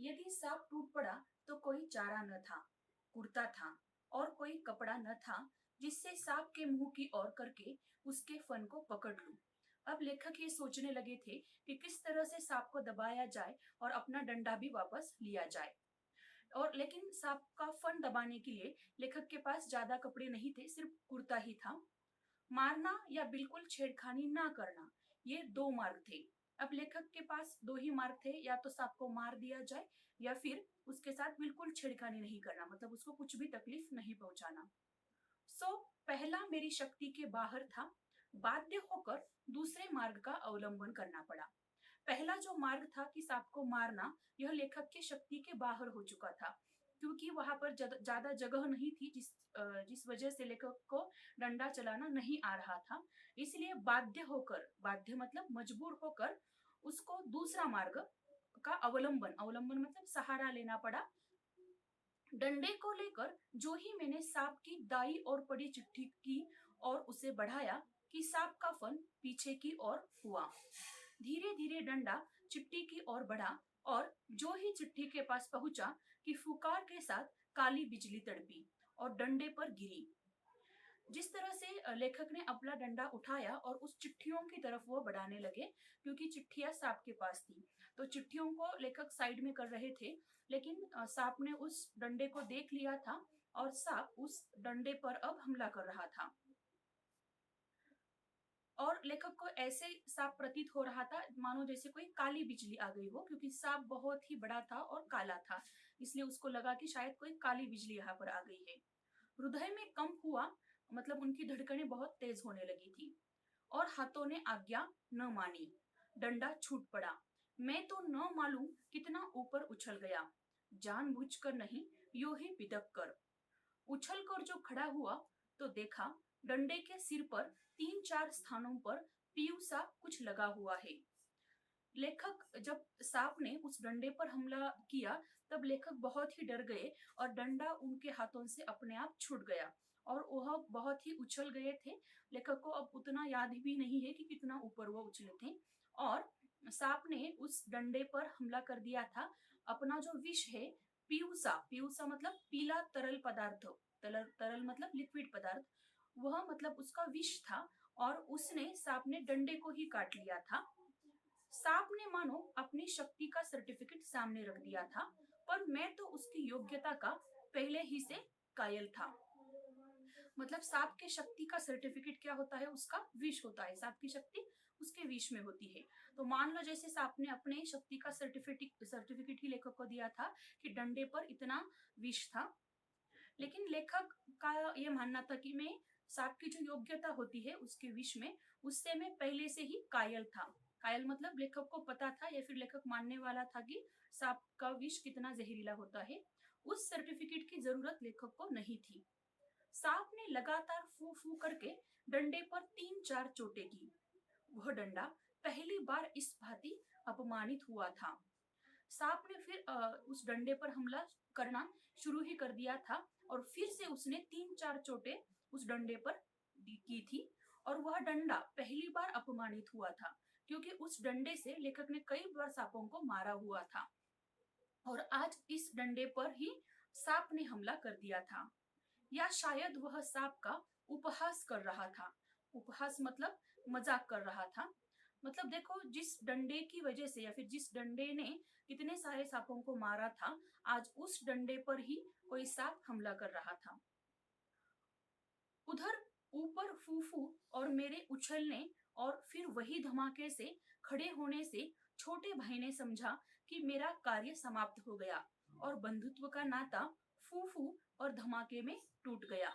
यदि सांप टूट पड़ा तो कोई चारा न था, कुर्ता था और कोई कपड़ा न था जिससे सांप के मुंह की ओर करके उसके फन को पकड़ लूं। अब लेखक ये सोचने लगे थे कि किस तरह से सांप को दबाया जाए और अपना डंडा भी वापस लिया जाए। और लेकिन सांप का फन दबाने के लिए लेखक के पास ज्यादा कपड़े नहीं थे, सिर्फ कुर्ता ही था। मारना या बिल्कुल छेड़खानी ना करना, ये दो मार्ग थे। अब लेखक के पास दो ही मार्ग थे, या तो सांप को मार दिया जाए या फिर उसके साथ बिल्कुल छेड़खानी नहीं करना, मतलब उसको कुछ भी तकलीफ नहीं पहुंचाना। सो पहला मेरी शक्ति के बाहर था, बाध्य होकर दूसरे मार्ग का अवलंबन करना पड़ा। पहला जो मार्ग था कि सांप को मारना, यह लेखक के शक्ति के बाहर हो चुका था, क्योंकि वहां पर ज्यादा जगह नहीं थी, जिस वजह से लेखक को डंडा चलाना नहीं आ रहा था। इसलिए बाध्य होकर, बाध्य मतलब मजबूर होकर, उसको दूसरा मार्ग का अवलंबन, अवलंबन मतलब सहारा लेना पड़ा। डंडे को लेकर जो ही मैंने सांप की दाई और पड़ी चिट्ठी की और उसे बढ़ाया कि सांप का फन पीछे की ओर हुआ। धीरे धीरे डंडा चिट्ठी की ओर बढ़ा और जो ही चिट्ठी के पास पहुंचा कि फुकार के साथ काली बिजली तड़पी और डंडे पर गिरी। जिस तरह से लेखक ने अपना डंडा उठाया और उस चिट्ठियों की तरफ वो बढ़ाने लगे, क्योंकि चिट्ठियां सांप के पास थी, तो चिट्ठियों को लेखक साइड में कर रहे थे। लेकिन सांप ने उस डंडे को देख लिया था और सांप उस डंडे पर अब हमला कर रहा था। और लेखक को ऐसे सांप प्रतीत हो रहा था मानो जैसे कोई काली बिजली आ गई हो, क्योंकि सांप बहुत ही बड़ा था और काला था, इसलिए उसको लगा कि शायद कोई काली बिजली यहाँ पर आ गई है। हृदय में कंप हुआ, मतलब उनकी धड़कनें बहुत तेज होने लगी थी और हाथों ने आज्ञा न मानी। डंडा छूट पड़ा। मैं तो न मालूम कितना ऊपर उछल गया, जानबूझकर नहीं, यूं ही बिदक कर। उछल कर जो खड़ा हुआ तो देखा डंडे के सिर पर तीन चार स्थानों पर पीऊ सा कुछ लगा हुआ है। लेखक जब सांप ने उस डंडे पर हमला किया, तब लेखक बहुत ही डर गए और डंडा उनके हाथों से अपने आप छूट गया और वह बहुत ही उछल गए थे। लेखक को अब उतना याद भी नहीं है कि कितना ऊपर वो उछले थे। और सांप ने उस डंडे पर हमला कर दिया था। अपना जो विष है, पीयूसा, पीयूसा मतलब पीला तरल पदार्थ, तरल तरल मतलब लिक्विड पदार्थ, वह मतलब उसका विष था और उसने, सांप ने डंडे को ही काट लिया था। सांप ने मानो अपनी शक्ति का सर्टिफिकेट सामने रख दिया था, पर मैं तो उसकी योग्यता का पहले ही से कायल था। मतलब सांप के शक्ति का सर्टिफिकेट क्या होता है, उसका विष होता है। सांप की शक्ति उसके विष में होती है। तो मान लो जैसे सांप ने अपने शक्ति का सर्टिफिकेट ही लेखक को दिया था कि डंडे पर इतना विष था। लेकिन लेखक का ये मानना था कि मैं, सांप की जो योग्यता होती है उसके विष में, उससे मैं पहले से ही कायल था। कायल मतलब लेखक को पता था या फिर लेखक मानने वाला था कि सांप का विष कितना जहरीला होता है। उस सर्टिफिकेट की जरूरत लेखक को नहीं थी। सांप ने लगातार फू फू करके डंडे पर तीन चार चोटें की। वह डंडा पहली बार इस भांति अपमानित हुआ था। सांप ने फिर उस डंडे पर हमला करना शुरू ही कर दिया था और फिर से उसने तीन चार चोटें उस डंडे पर की थी। और वह डंडा पहली बार अपमानित हुआ था, क्योंकि उस डंडे से लेखक ने कई बार सांपों को मारा हुआ था और आज इस डंडे पर ही सांप ने हमला कर दिया था। या शायद वह सांप का उपहास कर रहा था। उपहास मतलब मजाक कर रहा था। मतलब देखो, जिस डंडे की वजह से या फिर जिस डंडे ने कितने सारे सांपों को मारा था, आज उस डंडे पर ही कोई सांप हमला कर रहा था। उधर ऊपर फूफू और मेरे उछलने और फिर वही धमाके से खड़े होने से छोटे भाई ने समझा कि मेरा कार्य समाप्त हो गया और बंधुत्व का नाता फूफू और धमाके में टूट गया।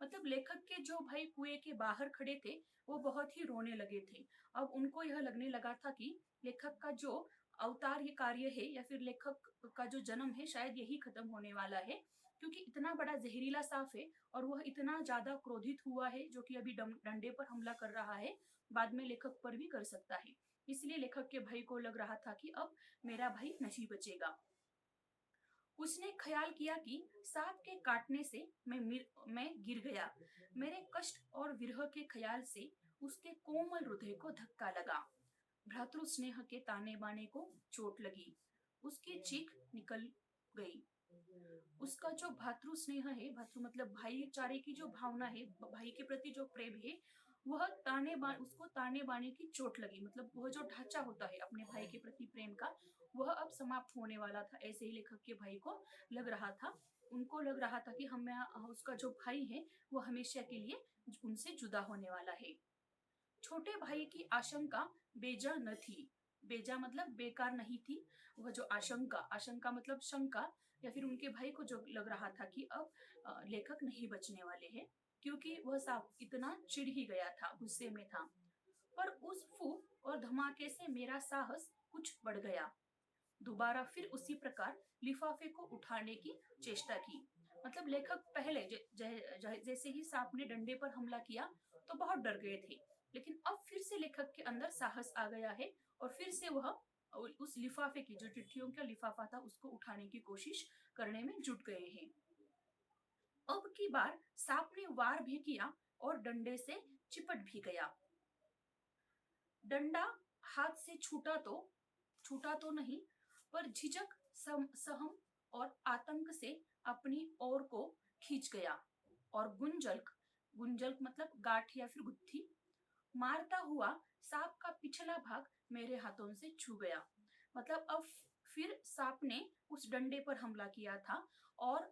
मतलब लेखक के जो भाई कुएं के बाहर खड़े थे, वो बहुत ही रोने लगे थे। अब उनको यह लगने लगा था कि लेखक का जो अवतार ये कार्य है या फिर लेखक का जो जन्म है, शायद यही खत्म होने वाला है, क्योंकि इतना बड़ा जहरीला सांप है और वह इतना ज्यादा क्रोधित हुआ है, जो कि अभी डंडे पर हमला कर रहा है, बाद में लेखक पर भी कर सकता है। इसलिए लेखक के भाई को लग रहा था कि अब मेरा भाई नहीं बचेगा। उसने ख्याल किया कि सांप के काटने से मैं गिर गया। मेरे कष्ट और विरह के ख्याल से उसके कोमल हृदय को धक्का लगा। भ्रातृ स्नेह के ताने बाने को चोट लगी। उसकी चीख निकल गई। उसका जो भातृ स्नेह है, भातृ मतलब भाईचारे की जो भावना है, भाई के प्रति जो प्रेम है, वह उसको ताने बाने की चोट लगी। मतलब वह जो ढांचा होता है अपने भाई के प्रति प्रेम का, वह अब समाप्त होने वाला था। ऐसे ही लेखक के भाई को लग रहा था। उनको लग रहा था कि हमें उसका जो भाई है वो हमेशा के लिए उनसे जुदा होने वाला है। छोटे भाई की आशंका बेजा न थी। बेजा मतलब बेकार नहीं थी। वह जो आशंका, आशंका मतलब शंका, या फिर उनके भाई को जो लग रहा था कि अब लेखक नहीं बचने वाले हैं, क्योंकि वह साहब इतना चिढ़ ही गया था, गुस्से में था। पर उस फूक और धमाके से मेरा साहस कुछ बढ़ गया। दोबारा फिर उसी प्रकार लिफाफे को उठाने की चेष्टा की। मतलब लेखक पहले जैसे ही सांप ने डंडे पर हमला किया तो बहुत डर गए थे, लेकिन अब फिर से लेखक के अंदर साहस आ गया है और फिर से वह उस लिफाफे की, जो चिट्ठियों का लिफाफा था, उसको उठाने की कोशिश करने में जुट गए हैं। अब की बार सांप ने वार भी किया और डंडे से चिपट भी गया। डंडा हाथ से छूटा तो नहीं, पर झिझक, सहम और आतंक से अपनी ओर को खींच गया। और गुंजल्क, गुंजल्क मतलब गांठ या फिर गुत्थी, मारता हुआ सांप का पिछला भाग मेरे हाथों से छू गया। मतलब अब फिर सांप ने उस डंडे पर हमला किया था और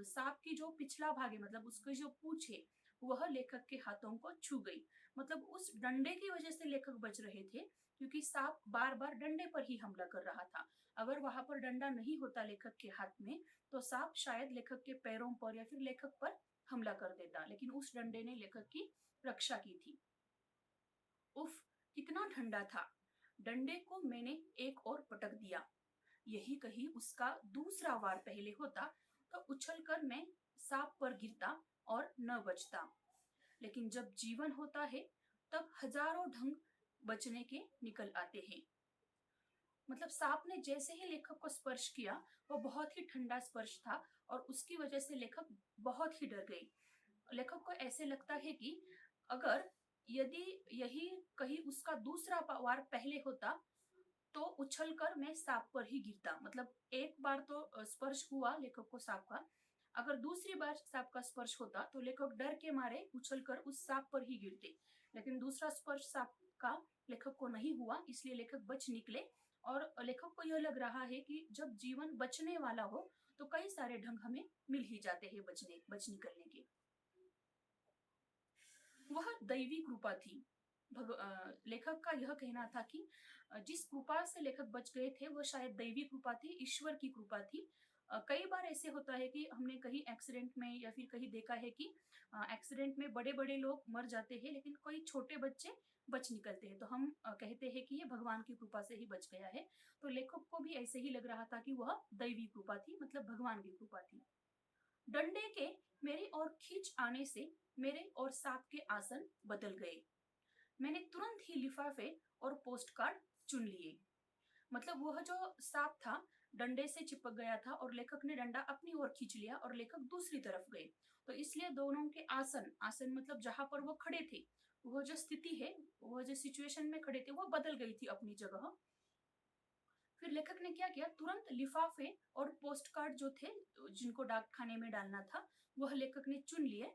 सांप की जो पिछला भाग है, मतलब उसकी जो पूंछ है, वह लेखक के हाथों को छू गई। मतलब उस डंडे की वजह से लेखक बच रहे थे, क्योंकि सांप बार बार डंडे पर ही हमला कर रहा था। अगर वहां पर डंडा नहीं होता लेखक के हाथ में, तो सांप शायद लेखक के पैरों पर या फिर लेखक पर हमला कर देता, लेकिन उस डंडे ने लेखक की रक्षा की थी। उफ, कितना ठंडा था। डंडे को मैंने एक और पटक दिया। यही कहीं उसका दूसरा वार पहले होता तो उछलकर मैं सांप पर गिरता और न बचता। लेकिन जब जीवन होता है तब हजारों ढंग बचने के निकल आते हैं। मतलब सांप ने जैसे ही लेखक को स्पर्श किया, वो बहुत ही ठंडा स्पर्श था और उसकी वजह से लेखक बहुत ही डर गई। लेखक को ऐसे लगता है कि अगर यदि यही कहीं उसका दूसरा वार पहले होता तो उछलकर मैं सांप पर ही गिरता। मतलब एक बार तो स्पर्श हुआ लेखक को सांप का, अगर दूसरी बार सांप का स्पर्श होता तो लेखक डर के मारे उछलकर उस सांप पर ही गिरते। लेकिन दूसरा स्पर्श सांप का लेखक को नहीं हुआ, इसलिए लेखक बच निकले। और लेखक को यह लग रहा है कि जब जीवन बचने वाला हो तो कई सारे ढंग हमें मिल ही जाते हैं बच निकलने के। वह दैवी कृपा थी। लेखक का यह कहना था कि जिस कृपा से लेखक बच गए थे वो शायद दैवी कृपा थी, ईश्वर की कृपा थी। कई बार ऐसे होता है कि हमने कहीं एक्सीडेंट में या फिर कहीं देखा है कि एक्सीडेंट में बड़े बड़े लोग मर जाते हैं, लेकिन कोई छोटे बच्चे बच निकलते हैं, तो हम कहते हैं कि ये भगवान की कृपा से ही बच गया है। तो लेखक को भी ऐसे ही लग रहा था कि वह दैवी कृपा थी, मतलब भगवान की कृपा थी। डंडे के मेरी ओर खींच आने से मेरे और सांप के आसन बदल गए। मैंने तुरंत ही लिफाफे और पोस्ट कार्ड चुन लिए। मतलब वह जो सांप था डंडे से चिपक गया था और लेखक ने डंडा अपनी ओर खींच लिया और लेखक दूसरी तरफ गए, तो इसलिए दोनों के आसन, आसन मतलब जहां पर वो खड़े थे, वह जो स्थिति है, वह जो सिचुएशन में खड़े थे, वो बदल गई थी अपनी जगह। फिर लेखक ने क्या किया, तुरंत लिफाफे और पोस्ट कार्ड जो थे जिनको डाक खाने में डालना था, वह लेखक ने चुन लिए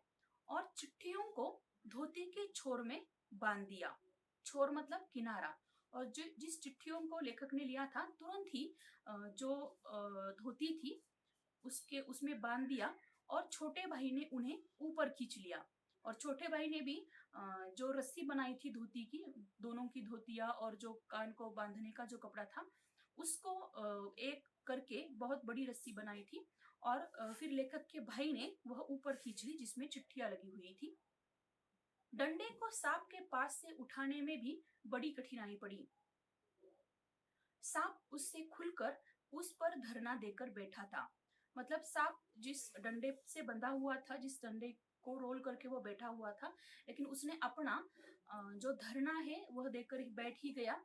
और चिट्ठियों को धोती के छोर में बांध दिया। छोर मतलब किनारा। और जो जिस चिट्ठियों को लेखक ने लिया था, तुरंत ही जो धोती थी उसके उसमें बांध दिया और छोटे भाई ने उन्हें ऊपर खींच लिया। और छोटे भाई ने भी जो रस्सी बनाई थी धोती की, दोनों की धोतिया और जो कान को बांधने का जो कपड़ा था, उसको एक करके बहुत बड़ी रस्सी बनाई थी और फिर लेखक के भाई ने वह ऊपर खींच ली जिसमें चिट्ठियां लगी हुई थी। डंडे को सांप के पास से उठाने में भी बड़ी कठिनाई पड़ी। सांप उससे खुलकर उस पर धरना देकर बैठा था। मतलब सांप जिस डंडे से बंधा हुआ था, जिस डंडे को रोल करके वो बैठा हुआ था, लेकिन उसने अपना जो धरना है वह देकर ही बैठ ही गया।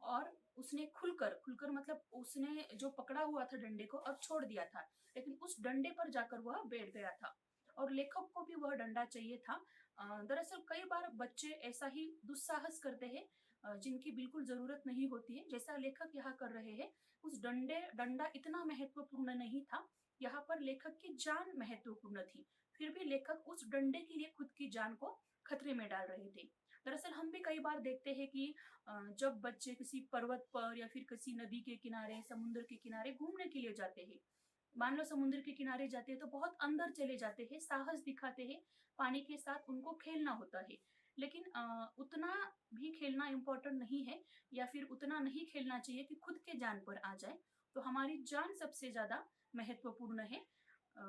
और उसने खुलकर खुलकर मतलब उसने जो पकड़ा हुआ था डंडे को अब छोड़ दिया था, लेकिन उस डंडे पर जाकर वह बैठ गया था। और लेखक को भी वह डंडा चाहिए था। दरअसल कई बार बच्चे ऐसा ही दुस्साहस करते हैं। जिनकी बिल्कुल जरूरत नहीं होती है, जैसा लेखक यहाँ कर रहे हैं। उस डंडा इतना महत्वपूर्ण नहीं था। यहाँ पर लेखक की जान महत्वपूर्ण थी। फिर भी लेखक उस डंडे के लिए खुद की जान को खतरे में डाल रहे थे। दरअसल हम भी कई बार देखते हैं कि जब बच्चे किसी पर्वत पर या फिर किसी नदी के किनारे, समुद्र के किनारे घूमने के लिए जाते हैं, मान लो समुद्र के किनारे जाते हैं तो बहुत अंदर चले जाते हैं, साहस दिखाते हैं, पानी के साथ उनको खेलना होता है। लेकिन उतना भी खेलना इम्पोर्टेंट नहीं है, या फिर उतना नहीं खेलना चाहिए कि खुद के जान पर आ जाए। तो हमारी जान सबसे ज्यादा महत्वपूर्ण है।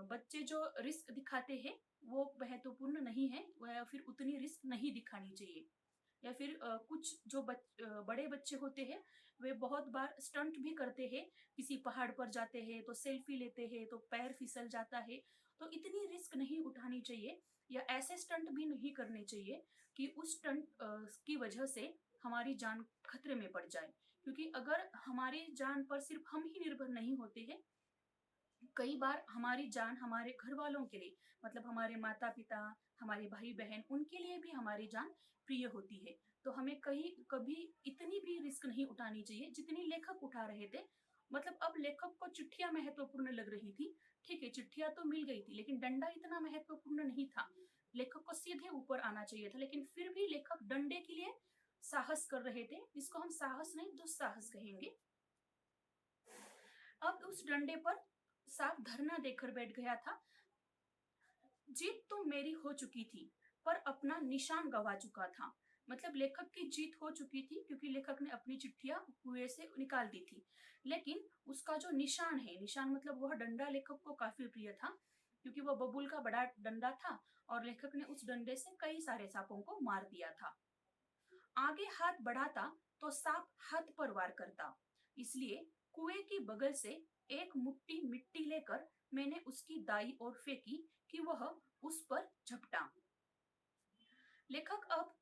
बच्चे जो रिस्क दिखाते हैं वो महत्वपूर्ण नहीं है, या फिर उतनी रिस्क नहीं दिखानी चाहिए। या फिर कुछ जो बड़े बच्चे होते हैं, वे बहुत बार स्टंट भी करते हैं। किसी पहाड़ पर जाते हैं तो सेल्फी लेते हैं तो पैर फिसल जाता है। तो इतनी रिस्क नहीं उठानी चाहिए, या ऐसे स्टंट भी नहीं करने चाहिए कि उस स्टंट की वजह से हमारी जान खतरे में पड़ जाए। क्योंकि अगर हमारी जान पर सिर्फ हम ही निर्भर नहीं होते हैं, कई बार हमारी जान हमारे घर वालों के लिए, मतलब हमारे माता पिता, हमारे भाई बहन, उनके लिए भी हमारी जान प्रिय होती है। तो हमें कहीं कभी इतनी भी रिस्क नहीं उठानी चाहिए जितनी लेखक उठा रहे थे। मतलब अब लेखक को चिट्ठियां महत्वपूर्ण लग रही थी। ठीक है, चिट्ठियां तो मिल गई थी, लेकिन डंडा इतना महत्वपूर्ण नहीं था। लेखक को सीधे ऊपर आना चाहिए था, लेकिन फिर भी लेखक डंडे के लिए साहस कर रहे थे। इसको हम साहस नहीं, दुस्साहस कहेंगे। अब उस डंडे पर सांप धरना देकर बैठ गया था। जीत तो मेरी हो चुकी थी, पर अपना निशान गवा चुका था। मतलब लेखक की जीत हो चुकी थी क्योंकि लेखक ने अपनी चिट्ठियां कुएं से निकाल दी थी। लेकिन उसका जो निशान है, निशान मतलब वह डंडा लेखक को काफी प्रिय था, क्योंकि वह बबूल का बड़ा डंडा था और लेखक ने उस डंडे से कई सारे सांपों को मार दिया था। आगे हाथ बढ़ाता तो सांप हाथ पर वार करता। इसलिए कुएं की बगल से एक मुट्ठी मिट्टी लेकर मैंने उसकी दाई ओर फेंकी कि वह उस पर झपटा। लेखक अब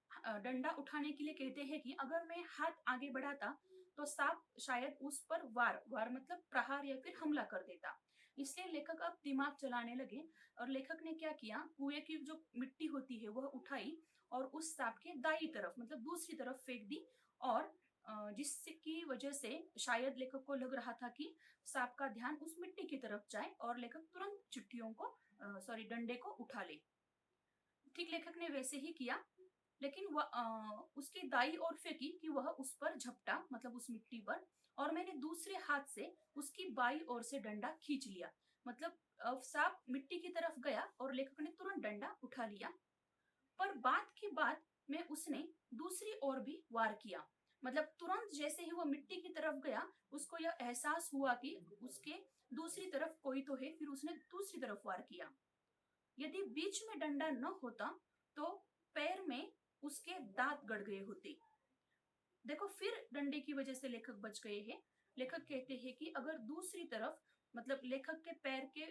डंडा उठाने के लिए कहते हैं कि अगर मैं हाथ आगे बढ़ाता तो सांप शायद उस पर वार वार मतलब प्रहार या फिर हमला कर देता। इसलिए लेखक अब दिमाग चलाने लगे, और लेखक ने क्या किया, कुएं की जो मिट्टी होती है वह उठाई और उस सांप के दाई तरफ मतलब दूसरी तरफ फेंक दी। और जिसकी वजह से शायद लेखक को लग रहा था कि सांप का ध्यान उस मिट्टी की तरफ जाए और लेखक तुरंत चिट्ठियों को सॉरी डंडे को उठा ले। ठीक लेखक ने वैसे ही किया, लेकिन वह उसकी दाई ओर फेंकी कि वह उस पर झपटा मतलब उस मिट्टी पर, और मैंने दूसरे हाथ से उसकी बाई ओर से डंडा खींच लिया। मतलब सांप मिट्टी की तरफ गया और लेखक ने तुरंत डंडा उठा लिया। पर बात की बात में उसने दूसरी ओर भी वार किया। मतलब तुरंत जैसे ही वो मिट्टी की तरफ गया, उसको यह एहसास हुआ कि उसके दूसरी तरफ कोई तो है, फिर उसने दूसरी तरफ वार किया। यदि बीच में डंडा न होता तो पैर में उसके दांत गड़ गए होते। देखो, फिर डंडे की वजह से लेखक बच गए हैं। लेखक कहते हैं कि अगर दूसरी तरफ मतलब लेखक के पैर के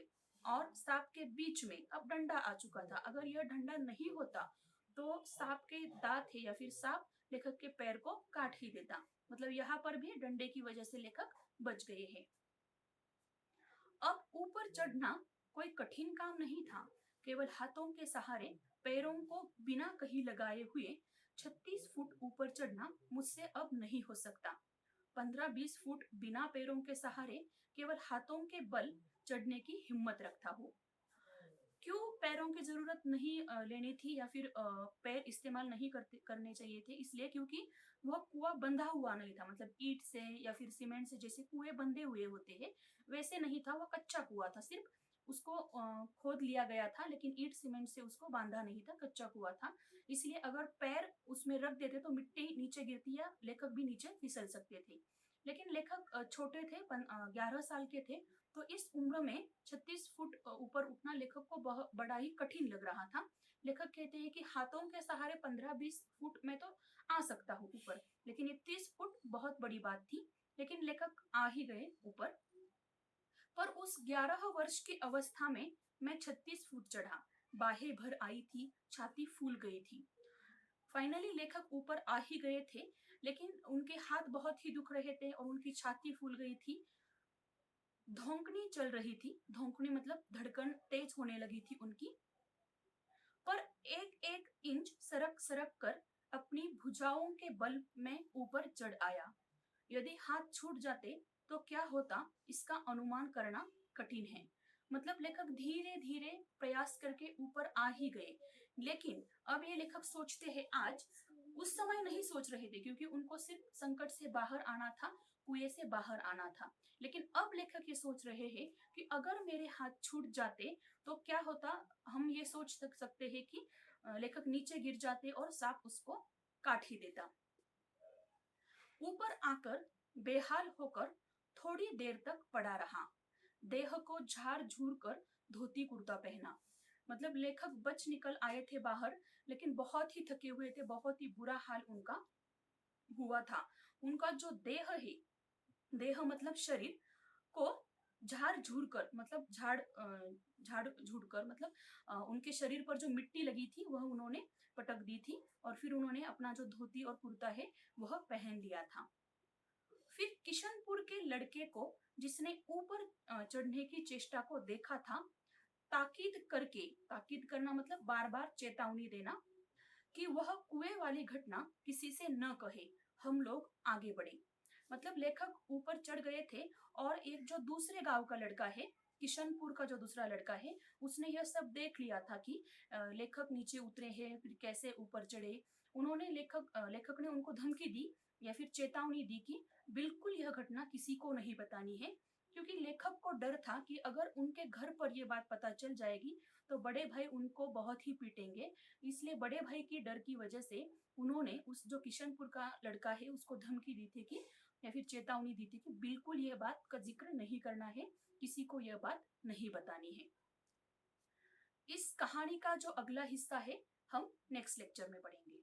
और सांप के बीच में अब डंडा आ चुका था, अगर यह डंडा नहीं होता तो सांप के दांत है या फिर सांप लेखक के पैर को काट ही देता। मतलब यहाँ पर भी डंडे की वजह से लेखक बच गए हैं। अब ऊपर चढ़ना कोई कठिन काम नहीं था। केवल हाथों के सहारे पैरों को बिना कहीं लगाए हुए 36 फुट ऊपर चढ़ना मुझसे अब नहीं हो सकता। 15-20 फुट बिना पैरों के सहारे केवल हाथों के बल चढ़ने की हिम्मत रखता हूँ। क्यों पैरों की जरूरत नहीं लेनी थी, या फिर पैर इस्तेमाल नहीं करने चाहिए थे? इसलिए क्योंकि वह कुआं बंधा हुआ नहीं था। मतलब ईंट से या फिर सीमेंट से जैसे कुएं बंधे हुए होते हैं वैसे नहीं था, वह कच्चा कुआं था। सिर्फ उसको खोद लिया गया था, लेकिन ईंट सीमेंट से उसको बांधा नहीं था, कच्चा कुआं था। इसलिए अगर पैर उसमें रख देते तो मिट्टी नीचे गिरती या लेखक भी नीचे फिसल सकते थे। लेकिन लेखक छोटे थे, 11 साल के थे। तो इस उम्र में 36 फुट ऊपर उठना लेखक को बहुत बड़ा ही कठिन लग रहा था। लेखक कहते हैं कि हाथों के सहारे 15-20 फुट में तो आ सकता हूँ ऊपर, लेकिन ये 30 फुट बहुत बड़ी बात थी। लेकिन लेखक आ ही गए ऊपर। पर उस 11 वर्ष की अवस्था में मैं 36 फुट चढ़ा। बाहें भर आई थी, छाती फूल गई थी। फाइनली लेखक ऊपर आ ही गए थे, लेकिन उनके हाथ बहुत ही दुख रहे थे और उनकी छाती फूल गई थी। धौंकनी चल रही थी। धौंकनी मतलब धड़कन तेज होने लगी थी उनकी। पर एक एक इंच सरक सरक कर अपनी भुजाओं के बल में ऊपर चढ़ आया। यदि हाथ छूट जाते तो क्या होता, इसका अनुमान करना कठिन है। मतलब लेखक धीरे धीरे प्रयास करके ऊपर आ ही गए, लेकिन अब ये लेखक सोचते हैं आज, उस समय नहीं सोच रहे थे क्योंकि उनको सिर्फ संकट से बाहर आना था, कुएं से बाहर आना था। लेकिन अब लेखक ये सोच रहे हैं कि अगर मेरे हाथ छूट जाते तो क्या होता। हम ये सोच सकते हैं कि लेखक नीचे गिर जाते और सांप उसको काट ही देता। ऊपर आकर बेहाल होकर थोड़ी देर तक पड़ा रहा, देह को झाड़ झूर कर धोती कुर्ता पहना। मतलब लेखक बच निकल आए थे बाहर, लेकिन बहुत ही थके हुए थे, बहुत ही बुरा हाल उनका हुआ था। उनका जो देह है, देह मतलब शरीर को झाड़ झूर कर, मतलब झाड़ झूड़ कर, मतलब उनके शरीर पर जो मिट्टी लगी थी वह उन्होंने पटक दी थी, और फिर उन्होंने अपना जो धोती और कुर्ता है वह पहन लिया था। फिर किशनपुर के लड़के को, जिसने ऊपर चढ़ने की चेष्टा को देखा था, ताकीद करके, ताकीद करना मतलब बार बार चेतावनी देना, कि वह कुएं वाली घटना किसी से न कहे, हम लोग आगे बढ़े। मतलब लेखक ऊपर चढ़ गए थे और एक जो दूसरे गांव का लड़का है, किशनपुर का जो दूसरा लड़का है, उसने यह सब देख लिया था कि लेखक नीचे उतरे हैं, फिर कैसे ऊपर चढ़े। उन्होंने लेखक ने उनको धमकी दी या फिर चेतावनी दी कि बिल्कुल यह घटना किसी को नहीं बतानी है, क्योंकि लेखक को डर था कि अगर उनके घर पर यह बात पता चल जाएगी तो बड़े भाई उनको बहुत ही पीटेंगे। इसलिए बड़े भाई की डर की वजह से उन्होंने उस जो किशनपुर का लड़का है उसको धमकी दी थी कि, या फिर चेतावनी दी थी कि बिल्कुल यह बात का जिक्र नहीं करना है, किसी को यह बात नहीं बतानी है। इस कहानी का जो अगला हिस्सा है हम नेक्स्ट लेक्चर में पढ़ेंगे।